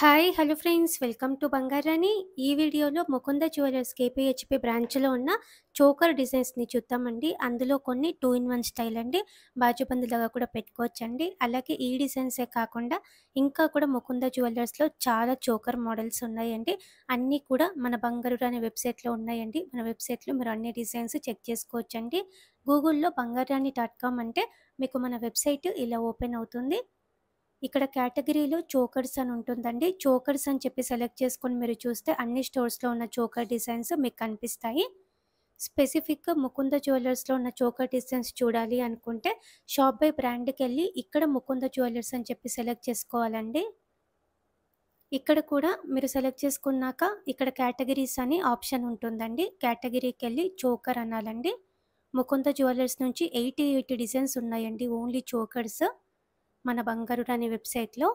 Hi! Hello friends. Welcome to Bangarani. ఈ వీడియోలో Mukunda jewellers KPHP బ్రాంచ్‌లో ఉన్న చోకర్ డిజైన్స్‌ని చూద్దామండి. అందులో కొన్ని 2 ఇన్ 1 స్టైల్ అండి. బాజుబందులాగా కూడా పెట్టుకోవచ్చండి. అలాగే ఈ డిజైన్సే కాకుండా ఇంకా కూడా ముకుంద జ్యువెలర్స్‌లో చాలా చోకర్ మోడల్స్ ఉన్నాయండి. అన్నీ కూడా మన బంగారు రాణి వెబ్‌సైట్‌లో ఉన్నాయండి. మన వెబ్‌సైట్‌లో మీరు అన్ని డిజైన్స్ చెక్ చేసుకోవచ్చండి. గూగుల్‌లో బంగారాణి.com అంటే మీకు మన వెబ్‌సైట్ ఇలా ఓపెన్ అవుతుంది. ఇక్కడ కేటగిరీలో చోకర్స్ అని ఉంటుందండి. చోకర్స్ అని చెప్పి సెలెక్ట్ చేసుకొని మీరు చూస్తే అన్ని స్టోర్స్‌లో ఉన్న చోకర్ డిజైన్స్ మీకు కనిపిస్తాయి. స్పెసిఫిక్‌గా ముకుంద జ్యువెలర్స్‌లో ఉన్న చోకర్ డిజైన్స్ చూడాలి అనుకుంటే షాప్ బై బ్రాండ్‌కెళ్ళి ఇక్కడ ముకుంద జ్యువెలర్స్ అని చెప్పి సెలెక్ట్ చేసుకోవాలండి. ఇక్కడ కూడా మీరు సెలెక్ట్ చేసుకున్నాక ఇక్కడ కేటగిరీస్ అని ఆప్షన్ ఉంటుందండి. కేటగిరీకెళ్ళి చోకర్ అనాలండి. ముకుంద జ్యువెలర్స్ నుంచి 88 డిజైన్స్ ఉన్నాయండి. ఓన్లీ చోకర్స్ మన బంగారు రాణి వెబ్‌సైట్‌లో.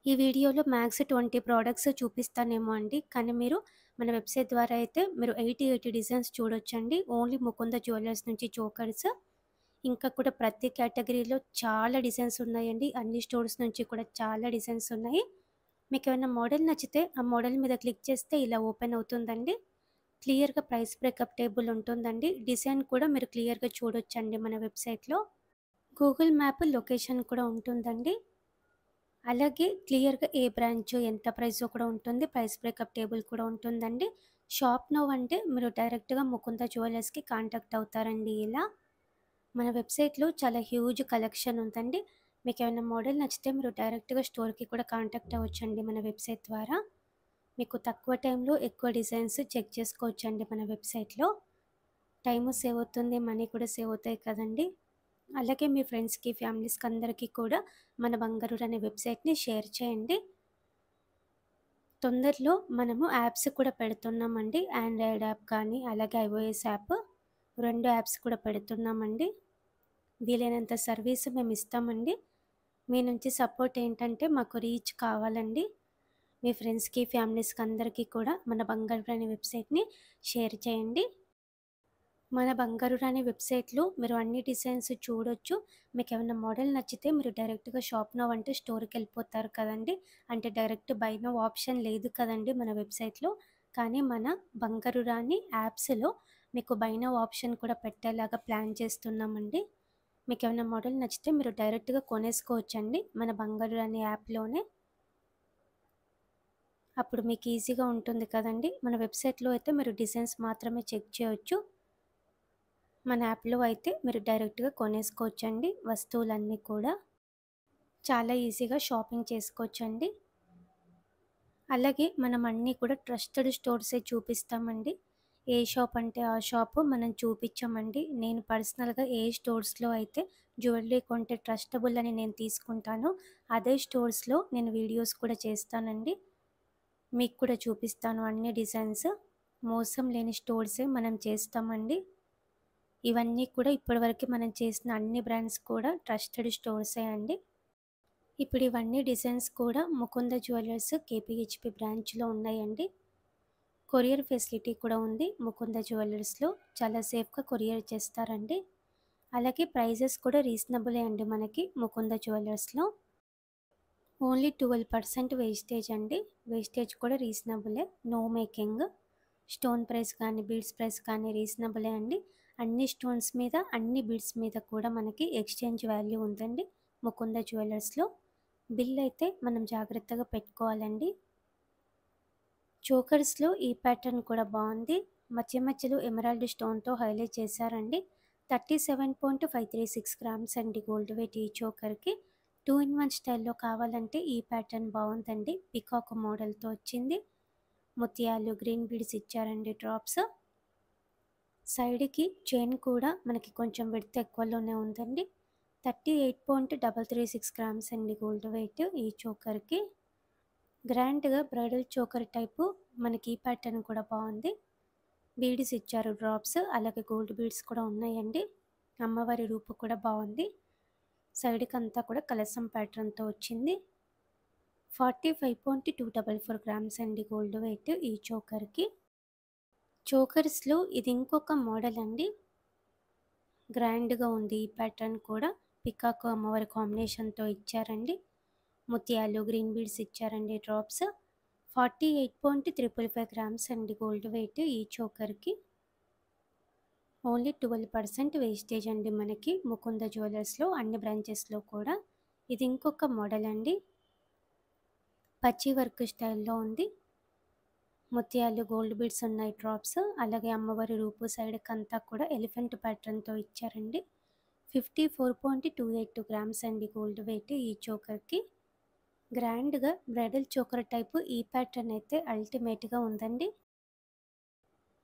ఈ వీడియోలో మ్యాక్స్ 20 ప్రొడక్ట్స్ చూపిస్తానేమో అండి. కానీ మీరు మన వెబ్‌సైట్ ద్వారా అయితే మీరు 88 డిజైన్స్ చూడొచ్చండి. ఓన్లీ ముకుంద జ్యువెలర్స్ నుంచి చోకర్స్. ఇంకా కూడా ప్రతి కేటగిరీలో చాలా డిజైన్స్ ఉన్నాయండి. అన్ని స్టోర్స్ నుంచి కూడా చాలా డిజైన్స్ ఉన్నాయి. మీకేమైనా మోడల్ నచ్చితే ఆ మోడల్ మీద క్లిక్ చేస్తే ఇలా ఓపెన్ అవుతుందండి. క్లియర్‌గా ప్రైస్ బ్రేకప్ టేబుల్ ఉంటుందండి. డిజైన్ కూడా మీరు క్లియర్‌గా చూడొచ్చండి మన వెబ్‌సైట్‌లో. గూగుల్ మ్యాప్ లొకేషన్ కూడా ఉంటుందండి. అలాగే క్లియర్‌గా ఏ బ్రాంచ్, ఎంత ప్రైసో కూడా ఉంటుంది. ప్రైస్ బ్రేకప్ టేబుల్ కూడా ఉంటుందండి. షాప్ నౌ అంటే మీరు డైరెక్ట్‌గా ముకుంద జ్యువెలర్స్‌కి కాంటాక్ట్ అవుతారండి ఇలా. మన వెబ్‌సైట్‌లో చాలా హ్యూజ్ కలెక్షన్ ఉందండి. మీకేమైనా మోడల్ నచ్చితే మీరు డైరెక్ట్‌గా స్టోర్‌కి కూడా కాంటాక్ట్ అవ్వచ్చండి మన వెబ్‌సైట్ ద్వారా. మీకు తక్కువ టైంలో ఎక్కువ డిజైన్స్ చెక్ చేసుకోవచ్చండి మన వెబ్‌సైట్‌లో. టైము సేవ్ అవుతుంది. మనీ కూడా సేవ్ అవుతాయి కదండీ! అలాగే మీ ఫ్రెండ్స్‌కి, ఫ్యామిలీస్‌కి అందరికీ కూడా మన బంగారు అనే వెబ్‌సైట్‌ని షేర్ చేయండి. తొందరలో మనము యాప్స్ కూడా పెడుతున్నామండి. ఆండ్రాయిడ్ యాప్ కానీ, అలాగే ఐఓఎస్ యాప్ 2 యాప్స్ కూడా పెడుతున్నామండి. వీలైనంత సర్వీస్ మేము ఇస్తామండి. మీ నుంచి సపోర్ట్ ఏంటంటే మాకు రీచ్ కావాలండి. మీ ఫ్రెండ్స్‌కి, ఫ్యామిలీస్‌కి అందరికీ కూడా మన బంగారు అనే వెబ్‌సైట్‌ని షేర్ చేయండి. మన బంగారు రాణి వెబ్‌సైట్‌లో మీరు అన్ని డిజైన్స్ చూడొచ్చు. మీకేమన్నా మోడల్ నచ్చితే మీరు డైరెక్ట్‌గా షాప్ నౌ అంటే స్టోర్‌కెళ్ళిపోతారు కదండీ! అంటే డైరెక్ట్ బై నౌ ఆప్షన్ లేదు కదండీ మన వెబ్‌సైట్‌లో. కానీ మన బంగారు రాణి యాప్స్‌లో మీకు బై నౌ ఆప్షన్ కూడా పెట్టేలాగా ప్లాన్ చేస్తున్నామండి. మీకేమన్నా మోడల్ నచ్చితే మీరు డైరెక్ట్‌గా కొనేసుకోవచ్చండి మన బంగారు రాణి యాప్‌లోనే. అప్పుడు మీకు ఈజీగా ఉంటుంది కదండీ! మన వెబ్‌సైట్‌లో అయితే మీరు డిజైన్స్ మాత్రమే చెక్ చేయొచ్చు. మన యాప్‌లో అయితే మీరు డైరెక్ట్‌గా కొనేసుకోవచ్చండి వస్తువులన్నీ కూడా. చాలా ఈజీగా షాపింగ్ చేసుకోవచ్చండి. అలాగే మనం అన్నీ కూడా ట్రస్టెడ్ స్టోర్సే చూపిస్తామండి. ఏ షాప్ అంటే ఆ షాపు మనం చూపించమండి. నేను పర్సనల్‌గా ఏ స్టోర్స్‌లో అయితే జ్యువెలరీ కొంటే ట్రస్టబుల్ అని నేను తీసుకుంటానో, అదే స్టోర్స్‌లో నేను వీడియోస్ కూడా చేస్తానండి. మీకు కూడా చూపిస్తాను అన్ని డిజైన్స్. మోసం లేని స్టోర్సే మనం చేస్తామండి. ఇవన్నీ కూడా ఇప్పటివరకు మనం చేసిన అన్ని బ్రాండ్స్ కూడా ట్రస్టెడ్ స్టోర్సే అండి. ఇప్పుడు ఇవన్నీ డిజైన్స్ కూడా ముకుంద జ్యువెలర్స్ కేపీహెచ్‌పీ బ్రాంచ్‌లో ఉన్నాయండి. కొరియర్ ఫెసిలిటీ కూడా ఉంది ముకుంద జ్యువెలర్స్‌లో. చాలా సేఫ్‌గా కొరియర్ చేస్తారండి. అలాగే ప్రైజెస్ కూడా రీజనబులే అండి మనకి ముకుంద జ్యువెలర్స్‌లో. ఓన్లీ 12% వేస్టేజ్ అండి. వేస్టేజ్ కూడా రీజనబులే. No making. స్టోన్ ప్రైస్ కానీ, బీడ్స్ ప్రైస్ కానీ రీజనబులే అండి. అన్ని స్టోన్స్ మీద, అన్ని బీడ్స్ మీద కూడా మనకి ఎక్స్‌చేంజ్ వాల్యూ ఉందండి ముకుంద జ్యువెలర్స్‌లో. బిల్ అయితే మనం జాగ్రత్తగా పెట్టుకోవాలండి. చోకర్స్‌లో ఈ ప్యాటర్న్ కూడా బావుంది. మధ్య మధ్యలో ఎమరాల్డ్ స్టోన్‌తో హైలైట్ చేశారండి. 37.536 గ్రామ్స్ అండి గోల్డ్ వెయిట్ ఈ చోకర్‌కి. 2 ఇన్ 1 స్టైల్‌లో కావాలంటే ఈ ప్యాటర్న్ బావుందండి. పీకాక్ మోడల్‌తో వచ్చింది. ముత్యాలు, గ్రీన్ బీడ్స్ ఇచ్చారండి డ్రాప్స్. సైడ్‌కి చైన్ కూడా మనకి కొంచెం విడ్త్ ఎక్కువలోనే ఉందండి. 38.336 గ్రామ్స్ అండి గోల్డ్ వెయిట్ ఈ చోకర్‌కి. గ్రాండ్‌గా బ్రైడల్ చోకర్ టైపు మనకి ఈ ప్యాటర్న్ కూడా బావుంది. బీడ్స్ ఇచ్చారు డ్రాప్స్. అలాగే గోల్డ్ బీడ్స్ కూడా ఉన్నాయండి. అమ్మవారి రూపు కూడా బావుంది. సైడ్‌కంతా కూడా కలశం ప్యాటర్న్‌తో వచ్చింది. 45.244 గ్రామ్స్ అండి గోల్డ్ వెయిట్ ఈ చోకర్‌కి. చోకర్స్‌లో ఇది ఇంకొక మోడల్ అండి. గ్రాండ్‌గా ఉంది ఈ ప్యాటర్న్ కూడా. పికాక్ అమ్మవారి కాంబినేషన్‌తో ఇచ్చారండి. ముత్యాలు, గ్రీన్ బీడ్స్ ఇచ్చారండి డ్రాప్స్. 48.555 గ్రామ్స్ అండి గోల్డ్ వెయిట్ ఈ చోకర్‌కి. ఓన్లీ 12% వేస్టేజ్ అండి మనకి ముకుంద జ్యువెలర్స్‌లో అన్ని బ్రాంచెస్‌లో కూడా. ఇది ఇంకొక మోడల్ అండి. పచ్చి వర్క్ స్టైల్‌లో ఉంది. ముత్యాలు, గోల్డ్ బీడ్స్ ఉన్నాయి డ్రాప్స్. అలాగే అమ్మవారి రూపు సైడ్‌కంతా కూడా ఎలిఫెంట్ ప్యాటర్న్‌తో ఇచ్చారండి. 54.282 గ్రామ్స్ అండి గోల్డ్ వెయిట్ ఈ చోకర్‌కి. గ్రాండ్‌గా బ్రైడల్ చోకర్ టైపు ఈ ప్యాటర్న్ అయితే అల్టిమేట్‌గా ఉందండి.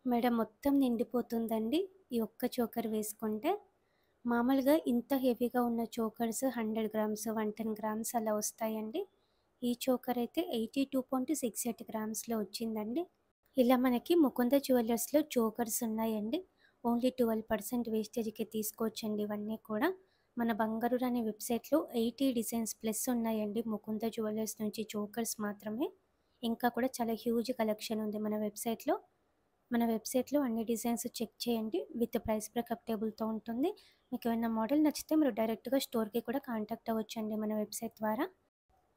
మెడ మొత్తం నిండిపోతుందండి ఈ ఒక్క చోకర్ వేసుకుంటే. మామూలుగా ఇంత హెవీగా ఉన్న చోకర్స్ 100 గ్రామ్స్, 110 గ్రామ్స్ అలా వస్తాయండి. ఈ చోకర్ అయితే 82.68 గ్రామ్స్‌లో వచ్చిందండి. ఇలా మనకి ముకుంద జ్యువెలర్స్‌లో చోకర్స్ ఉన్నాయండి. ఓన్లీ 12% వేస్టేజ్‌కి తీసుకోవచ్చండి ఇవన్నీ కూడా. మన బంగారు రాణి వెబ్‌సైట్‌లో 80 డిజైన్స్ ప్లస్ ఉన్నాయండి ముకుంద జ్యువెలర్స్ నుంచి చోకర్స్ మాత్రమే. ఇంకా కూడా చాలా హ్యూజ్ కలెక్షన్ ఉంది మన వెబ్‌సైట్‌లో. మన వెబ్‌సైట్‌లో అన్ని డిజైన్స్ చెక్ చేయండి. విత్ ప్రైస్ బ్రేకప్ టేబుల్‌తో ఉంటుంది. మీకు ఏమైనా మోడల్ నచ్చితే మీరు డైరెక్ట్‌గా స్టోర్‌కి కూడా కాంటాక్ట్ అవ్వచ్చండి మన వెబ్‌సైట్ ద్వారా.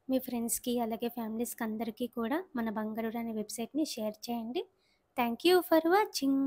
మీ ఫ్రెండ్స్‌కి అలాగే ఫ్యామిలీస్‌కి అందరికీ కూడా మన బంగారు రాణి వెబ్‌సైట్‌ని షేర్ చేయండి. Thank you for watching.